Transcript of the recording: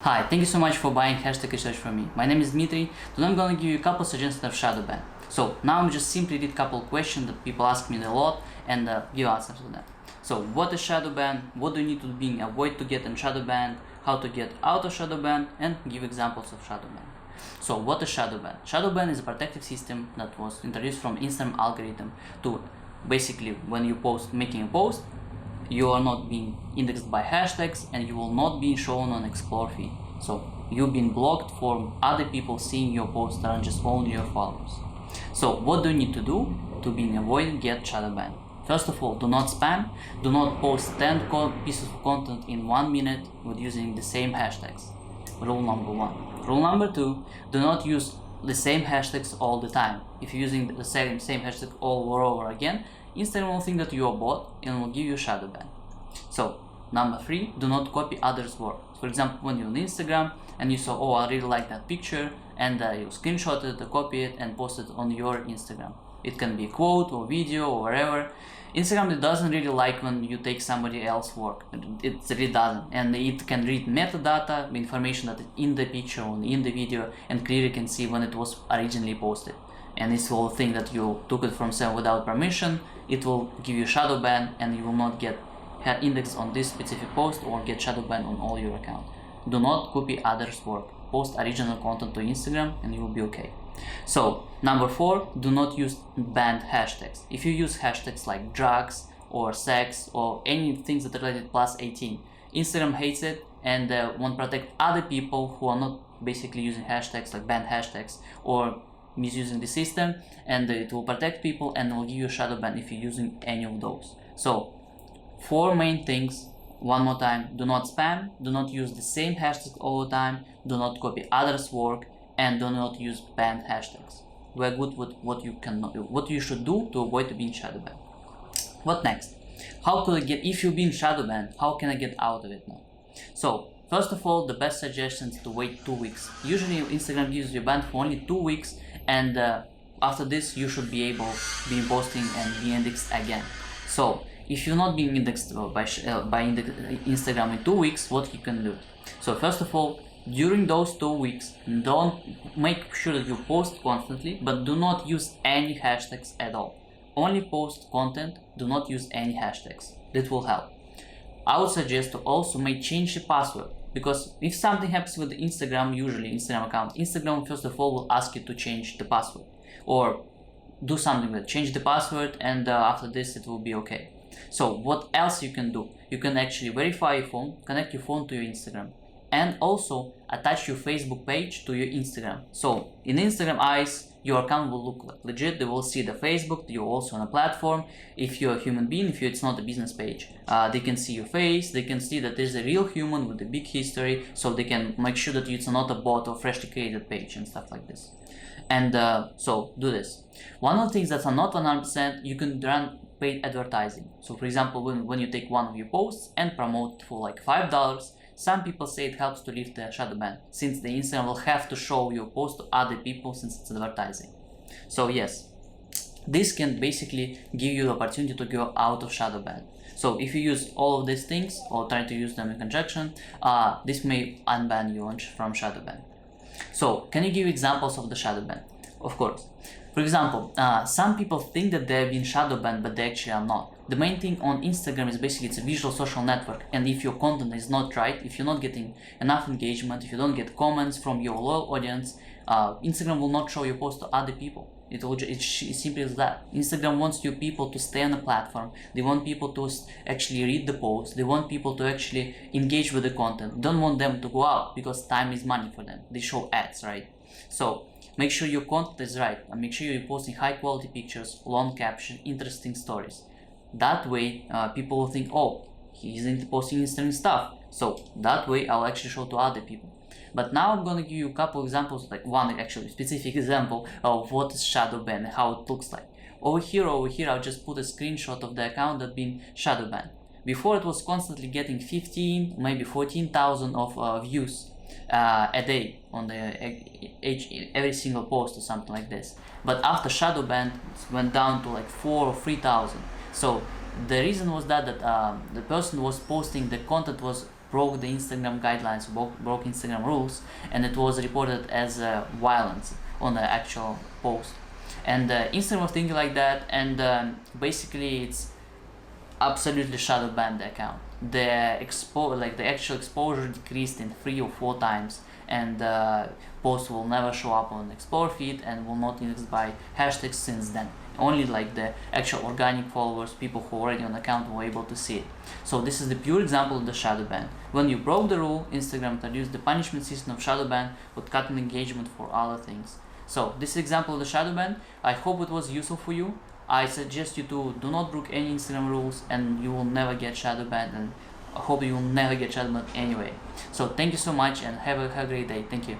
Hi, thank you so much for buying hashtag research from me. My name is Dmitry. Today I'm going to give you a couple suggestions of Shadowban. So now I'm just simply read a couple questions that people ask me a lot and give answers to them. So what is Shadowban? What do you need to be avoid to get in Shadowban? How to get out of Shadowban? And give examples of Shadowban. So what is Shadowban? Shadowban is a protective system that was introduced from Instagram algorithm to basically when you making a post, you are not being indexed by hashtags and you will not be shown on explore feed. So you've been blocked from other people seeing your post and just only your followers. So what do you need to do to avoid get shadow ban? First of all, do not spam, do not post 10 pieces of content in 1 minute with using the same hashtags. Rule number 1. Rule number 2, do not use the same hashtags all the time. If you're using the same hashtag all over again, Instagram will think that you are a bot and will give you shadow ban. So number 3, do not copy others' work. For example, when you're on Instagram and you saw, oh, I really like that picture, and you screenshot it, copy it, and post it on your Instagram. It can be a quote or video or whatever. Instagram doesn't really like when you take somebody else's work. It really doesn't, and it can read metadata, information that is in the picture or in the video, and clearly can see when it was originally posted. And this will think that you took it from someone without permission. It will give you shadow ban, and you will not get indexed on this specific post or get shadow ban on all your account. Do not copy others' work. Post original content to Instagram and you will be okay. So number 4, do not use banned hashtags. If you use hashtags like drugs or sex or anything that related plus 18, Instagram hates it and won't protect other people who are not basically using hashtags like banned hashtags or misusing the system, and it will protect people and will give you a shadow ban if you're using any of those. So 4 main things. One more time: do not spam, do not use the same hashtags all the time, do not copy others' work, and do not use banned hashtags. We're good with what you should do to avoid being shadow banned. What next? How could I get, if you've been shadow banned, how can I get out of it now? So first of all, the best suggestion is to wait 2 weeks. Usually Instagram gives you a ban for only 2 weeks, and after this you should be able to be posting and be indexed again. So if you're not being indexed by Instagram in 2 weeks, what you can do? So first of all, during those 2 weeks, don't make sure that you post constantly, but do not use any hashtags at all. Only post content, do not use any hashtags. That will help. I would suggest to also change the password, because if something happens with the Instagram, usually Instagram account, Instagram first of all will ask you to change the password or do something like change the password, and after this it will be okay. So what else you can do? You can actually verify your phone, connect your phone to your Instagram, and also attach your Facebook page to your Instagram. So in Instagram eyes, your account will look like legit. They will see the Facebook, you're also on a platform. If you're a human being, it's not a business page, they can see your face, they can see that there's a real human with a big history, so they can make sure that it's not a bot or freshly created page and stuff like this. And so do this. One of the things that are not 100%, you can run paid advertising. So for example, when you take one of your posts and promote for like $5, some people say it helps to lift the shadow ban, since the Instagram will have to show your post to other people since it's advertising. So yes, this can basically give you the opportunity to go out of shadow ban. So if you use all of these things or try to use them in conjunction, this may unban you from shadow ban. So can you give examples of the shadow ban? Of course. For example, some people think that they've been shadow banned, but they actually are not. The main thing on Instagram is basically it's a visual social network, and if your content is not right, if you're not getting enough engagement, if you don't get comments from your loyal audience, Instagram will not show your post to other people. It's simply as that. Instagram wants your people to stay on the platform. They want people to actually read the post. They want people to actually engage with the content. Don't want them to go out, because time is money for them. They show ads, right? So make sure your content is right, and make sure you're posting high quality pictures, long caption, interesting stories. That way people will think, oh, he's into posting interesting stuff, so that way I'll actually show to other people. But now I'm gonna give you a couple examples, like one actually specific example of what is shadow ban and how it looks like. Over here I'll just put a screenshot of the account that been shadow banned. Before it was constantly getting 15, maybe 14,000 of views a day on every single post or something like this. But after shadow ban, it went down to like 4,000 or 3,000. So the reason was that the person was posting the content was broke the Instagram guidelines, broke Instagram rules, and it was reported as violence on the actual post. And Instagram was thinking like that, and basically it's absolutely shadow banned the account. The actual exposure decreased in 3 or 4 times, and posts will never show up on Explore feed and will not indexed by hashtags since then. Only like the actual organic followers, people who are already on the account, were able to see it. So this is the pure example of the shadow ban. When you broke the rule, Instagram introduced the punishment system of shadow ban with cutting engagement for other things. So this is example of the shadow ban. I hope it was useful for you. I suggest you to do not break any Instagram rules, and you will never get shadow banned, and I hope you will never get shadow banned anyway. So thank you so much, and have a great day. Thank you.